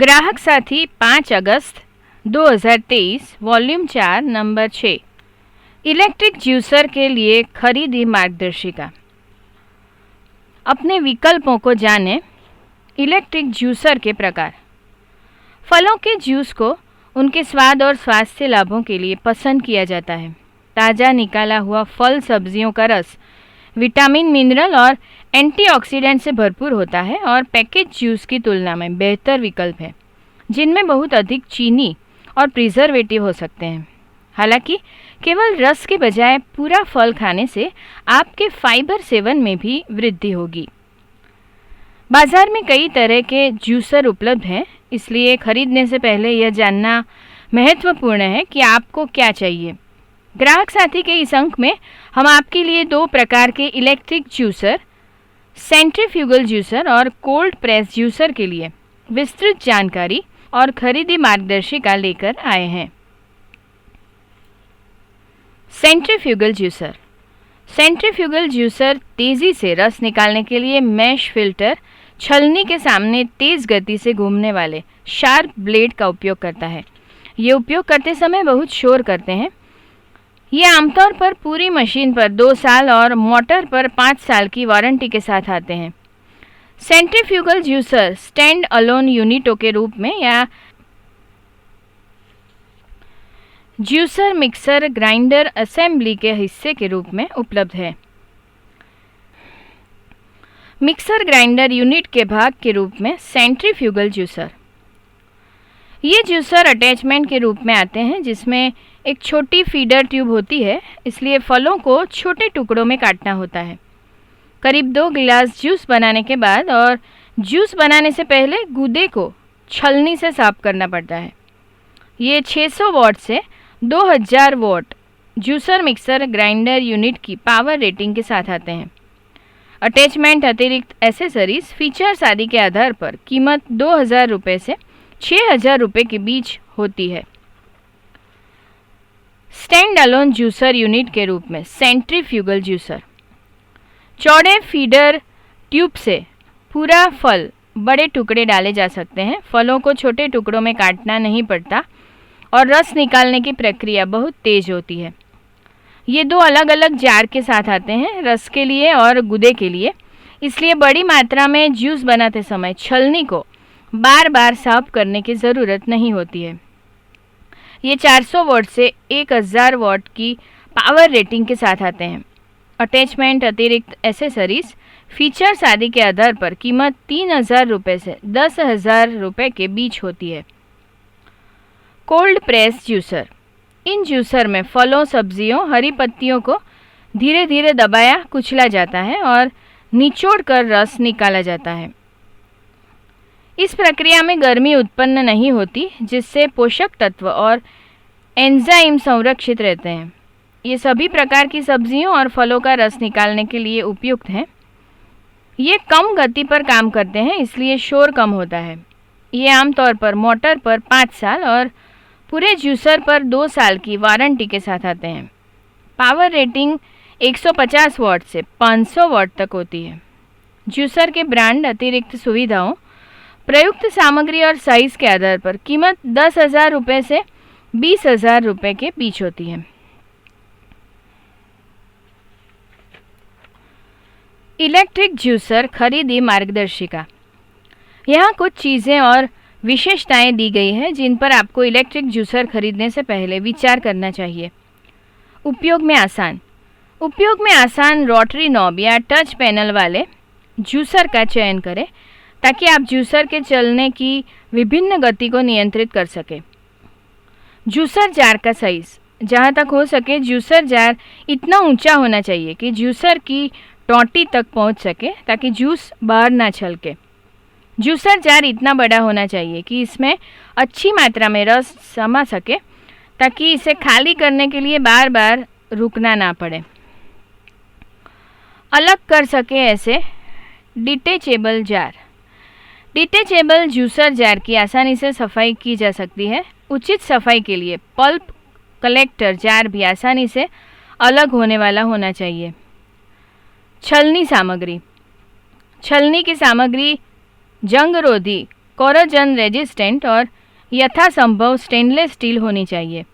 ग्राहक साथी 5 अगस्त 2023 volume 4 number 6 electric juicer के लिए खरीदी मार्गदर्शिका। अपने विकल्पों को जानें। इलेक्ट्रिक जूसर के प्रकार। फलों के जूस को उनके स्वाद और स्वास्थ्य लाभों के लिए पसंद किया जाता है। ताज़ा निकाला हुआ फल सब्जियों का रस विटामिन, मिनरल और एंटीऑक्सीडेंट से भरपूर होता है और पैकेज जूस की तुलना में बेहतर विकल्प है, जिनमें बहुत अधिक चीनी और प्रिजर्वेटिव हो सकते हैं। हालांकि केवल रस के बजाय पूरा फल खाने से आपके फाइबर सेवन में भी वृद्धि होगी। बाजार में कई तरह के जूसर उपलब्ध हैं, इसलिए खरीदने से पहले यह जानना महत्वपूर्ण है कि आपको क्या चाहिए। ग्राहक साथी के इस अंक में हम आपके लिए 2 प्रकार के इलेक्ट्रिक जूसर, सेंट्रीफ्यूगल जूसर और कोल्ड प्रेस जूसर के लिए विस्तृत जानकारी और खरीदी मार्गदर्शिका लेकर आए हैं। Centrifugal juicer. सेंट्रीफ्यूगल जूसर तेज़ी से रस निकालने के लिए मैश फिल्टर छलनी के सामने तेज़ गति से घूमने वाले शार्प ब्लेड का उपयोग करता है। ये उपयोग करते समय बहुत शोर करते हैं। ये आमतौर पर पूरी मशीन पर 2 साल और मोटर पर 5 साल की वारंटी के साथ आते हैं। सेंट्रीफ्यूगल जूसर स्टैंड अलोन यूनिटों के रूप में या जूसर मिक्सर ग्राइंडर असेंबली के हिस्से के रूप में उपलब्ध है। मिक्सर ग्राइंडर यूनिट के भाग के रूप में सेंट्रीफ्यूगल जूसर। ये जूसर अटैचमेंट के रूप में आते हैं, जिसमें एक छोटी फीडर ट्यूब होती है, इसलिए फलों को छोटे टुकड़ों में काटना होता है। करीब 2 गिलास जूस बनाने के बाद और जूस बनाने से पहले गूदे को छलनी से साफ करना पड़ता है। ये 600 वॉट से 2000 what juicer mixer grinder unit की पावर रेटिंग के साथ आते हैं। अटैचमेंट, अतिरिक्त एसेसरीज, फीचर्स आदि के आधार पर कीमत 2000 रुपये से 6000 रुपये के बीच होती है। स्टैंड अलोन जूसर यूनिट के रूप में सेंट्रीफ्यूगल जूसर। चौड़े फीडर ट्यूब से पूरा फल बड़े टुकड़े डाले जा सकते हैं। फलों को छोटे टुकड़ों में काटना नहीं पड़ता और रस निकालने की प्रक्रिया बहुत तेज होती है। ये 2 अलग अलग जार के साथ आते हैं, रस के लिए और गूदे के लिए, इसलिए बड़ी मात्रा में जूस बनाते समय छलनी को बार बार साफ करने की ज़रूरत नहीं होती है। ये 400 वॉट से 1000 वॉट की पावर रेटिंग के साथ आते हैं। अटैचमेंट, अतिरिक्त एसेसरीज, फीचर्स आदि के आधार पर कीमत 3000 रुपये से 10,000 रुपये के बीच होती है। Cold press juicer. इन जूसर में फलों, सब्जियों, हरी पत्तियों को धीरे धीरे दबाया कुचला जाता है और निचोड़ कर रस निकाला जाता है। इस प्रक्रिया में गर्मी उत्पन्न नहीं होती, जिससे पोषक तत्व और एंजाइम संरक्षित रहते हैं। ये सभी प्रकार की सब्जियों और फलों का रस निकालने के लिए उपयुक्त हैं। ये कम गति पर काम करते हैं, इसलिए शोर कम होता है। ये आमतौर पर मोटर पर 5 साल और पूरे जूसर पर 2 साल की वारंटी के साथ आते हैं। पावर रेटिंग 150 वॉट से 500 वॉट तक होती है। जूसर के ब्रांड, अतिरिक्त सुविधाओं, प्रयुक्त सामग्री और साइज़ के आधार पर कीमत 10,000 रुपये से 20,000 रुपये के बीच होती है। इलेक्ट्रिक जूसर खरीदी मार्गदर्शिका। यहाँ कुछ चीज़ें और विशेषताएं दी गई हैं जिन पर आपको इलेक्ट्रिक जूसर खरीदने से पहले विचार करना चाहिए। उपयोग में आसान। उपयोग में आसान रोटरी नॉब या टच पैनल वाले जूसर का चयन करें, ताकि आप जूसर के चलने की विभिन्न गति को नियंत्रित कर सकें। जूसर जार का साइज़। जहाँ तक हो सके जूसर जार इतना ऊंचा होना चाहिए कि जूसर की टोंटी तक पहुँच सके, ताकि जूस बाहर ना छलके। जूसर जार इतना बड़ा होना चाहिए कि इसमें अच्छी मात्रा में रस समा सके, ताकि इसे खाली करने के लिए बार बार रुकना ना पड़े। अलग कर सके ऐसे detachable jar. Detachable juicer jar की आसानी से सफाई की जा सकती है। उचित सफाई के लिए पल्प कलेक्टर जार भी आसानी से अलग होने वाला होना चाहिए। छलनी सामग्री। छलनी की सामग्री जंगरोधी कोरोजन रेजिस्टेंट और यथासंभव स्टेनलेस स्टील होनी चाहिए।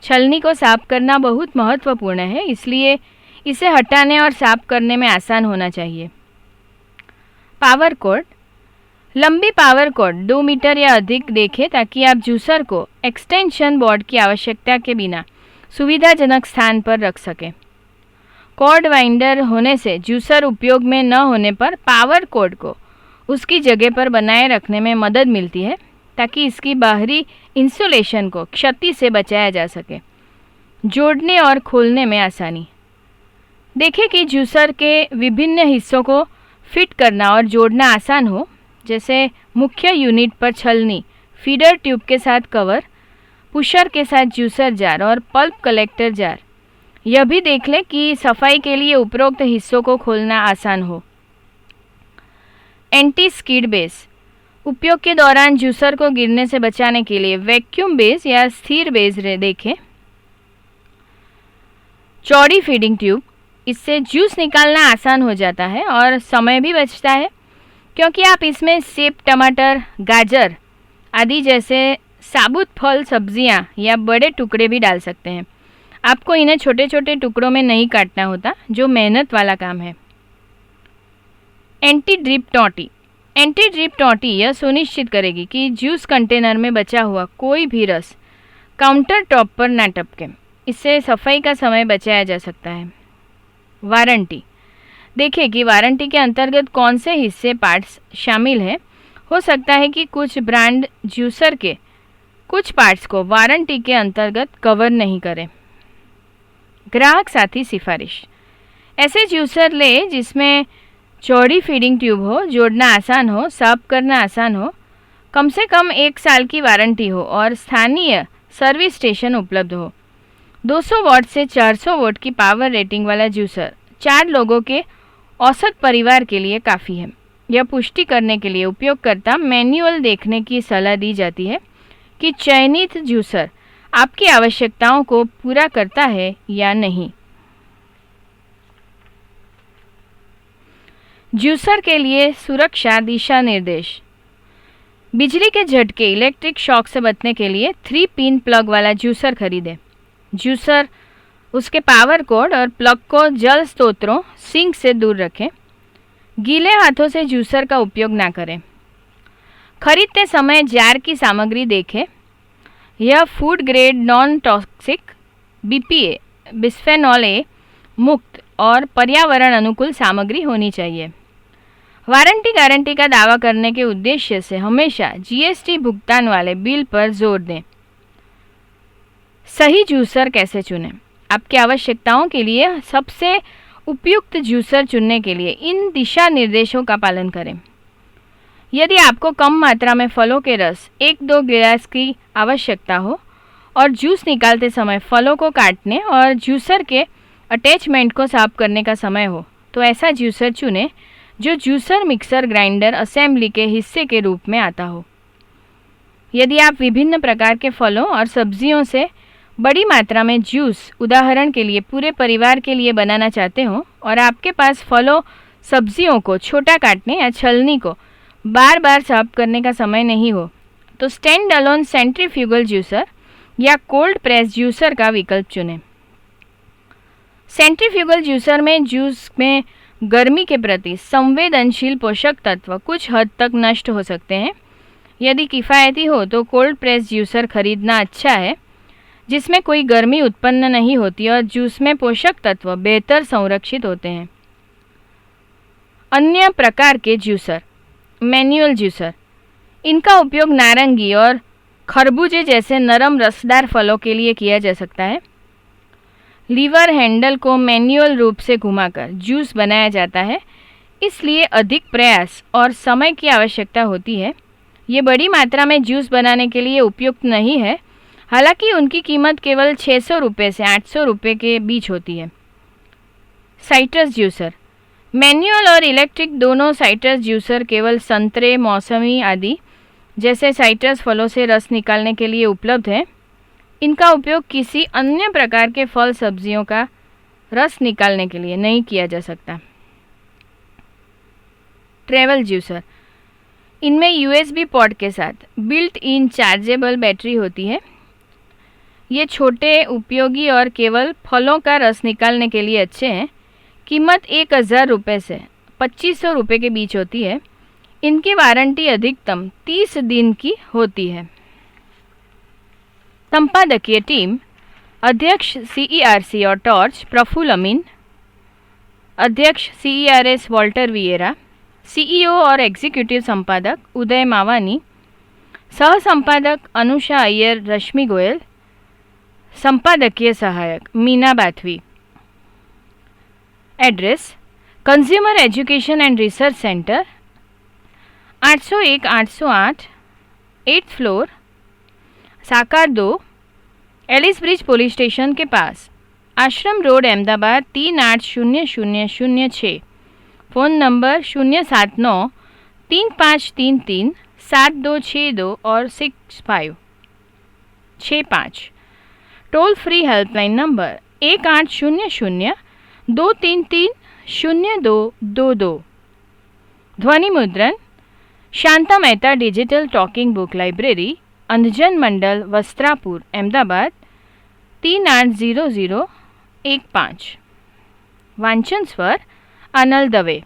छलनी को साफ करना बहुत महत्वपूर्ण है, इसलिए इसे हटाने और साफ करने में आसान होना चाहिए। पावर कॉर्ड, लंबी पावर कॉर्ड 2 मीटर या अधिक देखें ताकि आप जूसर को एक्सटेंशन बोर्ड की आवश्यकता के बिना सुविधाजनक स्थान पर रख सकें। कॉर्ड वाइंडर होने से जूसर उपयोग में न होने पर पावर कॉर्ड को उसकी जगह पर बनाए रखने में मदद मिलती है ताकि इसकी बाहरी इंसुलेशन को क्षति से बचाया जा सके। जोड़ने और खोलने में आसानी, देखें कि जूसर के विभिन्न हिस्सों को फिट करना और जोड़ना आसान हो, जैसे मुख्य यूनिट पर छलनी, फीडर ट्यूब के साथ कवर, पुशर के साथ जूसर जार और पल्प कलेक्टर जार। यह भी देख लें कि सफाई के लिए उपरोक्त हिस्सों को खोलना आसान हो। एंटी स्किड बेस, उपयोग के दौरान जूसर को गिरने से बचाने के लिए वैक्यूम बेस या स्थिर बेस देखें। चौड़ी फीडिंग ट्यूब, इससे जूस निकालना आसान हो जाता है और समय भी बचता है, क्योंकि आप इसमें सेब, टमाटर, गाजर आदि जैसे साबुत फल, सब्जियां या बड़े टुकड़े भी डाल सकते हैं। आपको इन्हें छोटे छोटे टुकड़ों में नहीं काटना होता, जो मेहनत वाला काम है। एंटी ड्रिप टोंटी, एंटी ड्रिप टोंटी यह सुनिश्चित करेगी कि जूस कंटेनर में बचा हुआ कोई भी रस काउंटर टॉप पर ना टपके। इससे सफाई का समय बचाया जा सकता है। वारंटी, देखें कि वारंटी के अंतर्गत कौन से हिस्से, पार्ट्स शामिल हैं। हो सकता है कि कुछ ब्रांड जूसर के कुछ पार्ट्स को वारंटी के अंतर्गत कवर नहीं करें। ग्राहक साथी सिफारिश, ऐसे जूसर ले जिसमें चौड़ी फीडिंग ट्यूब हो, जोड़ना आसान हो, साफ करना आसान हो, कम से कम 1 साल की वारंटी हो और स्थानीय सर्विस स्टेशन उपलब्ध हो। 200 वॉट से 400 वॉट की पावर रेटिंग वाला जूसर 4 लोगों के औसत परिवार के लिए काफ़ी है। यह पुष्टि करने के लिए उपयोगकर्ता मैनुअल देखने की सलाह दी जाती है कि चयनित जूसर आपकी आवश्यकताओं को पूरा करता है या नहीं। जूसर के लिए सुरक्षा दिशा निर्देश, बिजली के झटके, इलेक्ट्रिक शॉक से बचने के लिए 3 पिन प्लग वाला जूसर खरीदें। जूसर, उसके पावर कॉर्ड और प्लग को जल स्रोतों, सिंक से दूर रखें। गीले हाथों से जूसर का उपयोग ना करें। खरीदते समय जार की सामग्री देखें। यह food grade non toxic, BPA, bisphenol A मुक्त और पर्यावरण अनुकूल सामग्री होनी चाहिए। वारंटी गारंटी का दावा करने के उद्देश्य से हमेशा GST भुगतान वाले बिल पर जोर दें। सही जूसर कैसे चुनें? आपकी आवश्यकताओं के लिए सबसे उपयुक्त जूसर चुनने के लिए इन दिशा निर्देशों का पालन करें। यदि आपको कम मात्रा में फलों के रस 1-2 गिलास की आवश्यकता हो और जूस निकालते समय फलों को काटने और जूसर के अटैचमेंट को साफ करने का समय हो, तो ऐसा जूसर चुनें जो जूसर मिक्सर ग्राइंडर असेंबली के हिस्से के रूप में आता हो। यदि आप विभिन्न प्रकार के फलों और सब्जियों से बड़ी मात्रा में जूस, उदाहरण के लिए पूरे परिवार के लिए बनाना चाहते हो और आपके पास फलों, सब्जियों को छोटा काटने या छलनी को बार बार साफ करने का समय नहीं हो, तो स्टैंड अलोन सेंट्रीफ्यूगल जूसर या कोल्ड प्रेस जूसर का विकल्प चुनें। सेंट्रीफ्यूगल जूसर में जूस में गर्मी के प्रति संवेदनशील पोषक तत्व कुछ हद तक नष्ट हो सकते हैं। यदि किफ़ायती हो तो कोल्ड प्रेस जूसर खरीदना अच्छा है, जिसमें कोई गर्मी उत्पन्न नहीं होती और जूस में पोषक तत्व बेहतर संरक्षित होते हैं। अन्य प्रकार के जूसर, मैनुअल जूसर, इनका उपयोग नारंगी और खरबूजे जैसे नरम रसदार फलों के लिए किया जा सकता है। लीवर हैंडल को मैनुअल रूप से घुमाकर जूस बनाया जाता है, इसलिए अधिक प्रयास और समय की आवश्यकता होती है। ये बड़ी मात्रा में जूस बनाने के लिए उपयुक्त नहीं है, हालांकि उनकी कीमत केवल 600 रुपये से 800 रुपये के बीच होती है। साइट्रस जूसर, मैनुअल और इलेक्ट्रिक दोनों साइट्रस जूसर केवल संतरे, मौसमी आदि जैसे साइट्रस फलों से रस निकालने के लिए उपलब्ध है। इनका उपयोग किसी अन्य प्रकार के फल, सब्जियों का रस निकालने के लिए नहीं किया जा सकता। ट्रैवल जूसर, इनमें USB पोर्ट के साथ बिल्ट इन चार्जेबल बैटरी होती है। ये छोटे, उपयोगी और केवल फलों का रस निकालने के लिए अच्छे हैं। कीमत 1000 रुपये से 2500 रुपये के बीच होती है। इनकी वारंटी अधिकतम 30 दिन की होती है। संपादकीय टीम: अध्यक्ष CERC और टॉर्च प्रफुल्ल अमीन, अध्यक्ष CERS वॉल्टर विएरा, CEO और एग्जीक्यूटिव संपादक उदय मावानी, सह संपादक अनुषा अय्यर, रश्मि गोयल, संपादकीय सहायक Meena Bathvi. Address: consumer education and research centre, 801 808 8th floor, Sakar 2, Alice bridge police station के पास, आश्रम रोड, अहमदाबाद 380006। फ़ोन नंबर 079 3533 7262 और 6565। Toll free helpline number 1800 233 0222। ध्वनि मुद्रण Shanta Mehta digital talking book library, Andhjan Mandal, Vastrapur, Ahmedabad 380015। वांचन स्वर अनल दवे।